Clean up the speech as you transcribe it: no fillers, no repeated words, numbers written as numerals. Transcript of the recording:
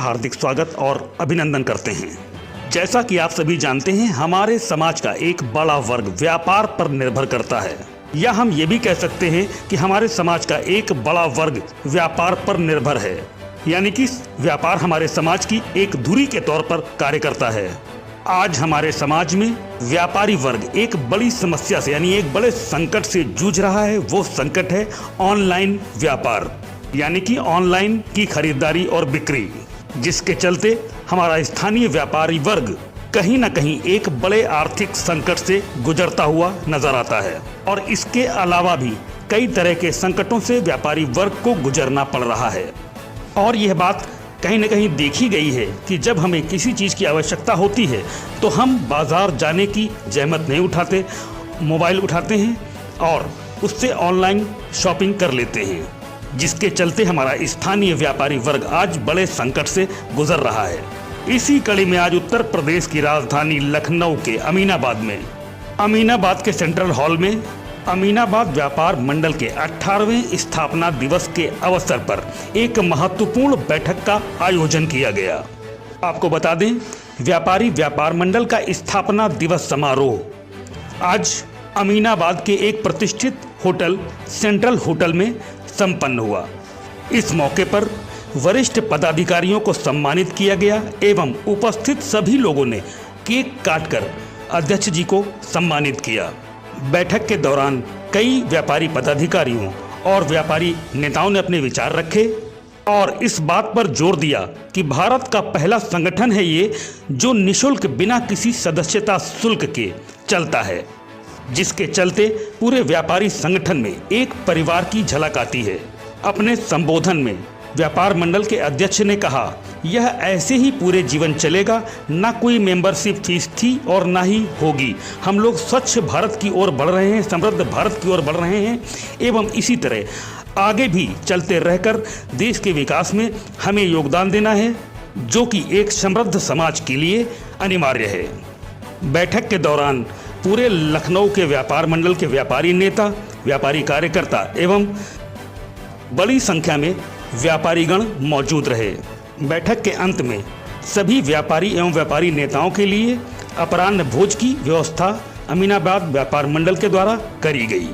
हार्दिक स्वागत और अभिनंदन करते हैं। जैसा कि आप सभी जानते हैं, हमारे समाज का एक बड़ा वर्ग व्यापार पर निर्भर करता है, या हम ये भी कह सकते हैं कि हमारे समाज का एक बड़ा वर्ग व्यापार पर निर्भर है, यानी कि व्यापार हमारे समाज की एक धुरी के तौर पर कार्य करता है। आज हमारे समाज में व्यापारी वर्ग एक बड़ी समस्या से यानी एक बड़े संकट से जूझ रहा है। वो संकट है ऑनलाइन व्यापार, यानी कि ऑनलाइन की खरीदारी और बिक्री, जिसके चलते हमारा स्थानीय व्यापारी वर्ग कहीं ना कहीं एक बड़े आर्थिक संकट से गुजरता हुआ नजर आता है। और इसके अलावा भी कई तरह के संकटों से व्यापारी वर्ग को गुजरना पड़ रहा है। और यह बात कहीं न कहीं देखी गई है कि जब हमें किसी चीज़ की आवश्यकता होती है तो हम बाज़ार जाने की जहमत नहीं उठाते, मोबाइल उठाते हैं और उससे ऑनलाइन शॉपिंग कर लेते हैं, जिसके चलते हमारा स्थानीय व्यापारी वर्ग आज बड़े संकट से गुजर रहा है। इसी कड़ी में आज उत्तर प्रदेश की राजधानी लखनऊ के अमीनाबाद के सेंट्रल हॉल में अमीनाबाद व्यापार मंडल के 18वें स्थापना दिवस के अवसर पर एक महत्वपूर्ण बैठक का आयोजन किया गया। आपको बता दें, व्यापारी व्यापार मंडल का स्थापना दिवस समारोह आज अमीनाबाद के एक प्रतिष्ठित होटल सेंट्रल होटल में संपन्न हुआ। इस मौके पर वरिष्ठ पदाधिकारियों को सम्मानित किया गया एवं उपस्थित सभी लोगों ने केक काटकर अध्यक्ष जी को सम्मानित किया। बैठक के दौरान कई व्यापारी पदाधिकारियों और व्यापारी नेताओं ने अपने विचार रखे और इस बात पर जोर दिया कि भारत का पहला संगठन है ये जो निःशुल्क बिना किसी सदस्यता शुल्क के चलता है, जिसके चलते पूरे व्यापारी संगठन में एक परिवार की झलक आती है। अपने संबोधन में व्यापार मंडल के अध्यक्ष ने कहा, यह ऐसे ही पूरे जीवन चलेगा, ना कोई मेंबरशिप फीस थी और ना ही होगी। हम लोग स्वच्छ भारत की ओर बढ़ रहे हैं, समृद्ध भारत की ओर बढ़ रहे हैं एवं इसी तरह आगे भी चलते रहकर देश के विकास में हमें योगदान देना है, जो कि एक समृद्ध समाज के लिए अनिवार्य है। बैठक के दौरान पूरे लखनऊ के व्यापार मंडल के व्यापारी नेता, व्यापारी कार्यकर्ता एवं बड़ी संख्या में व्यापारीगण मौजूद रहे। बैठक के अंत में सभी व्यापारी एवं व्यापारी नेताओं के लिए अपराह्न भोज की व्यवस्था अमीनाबाद व्यापार मंडल के द्वारा करी गई।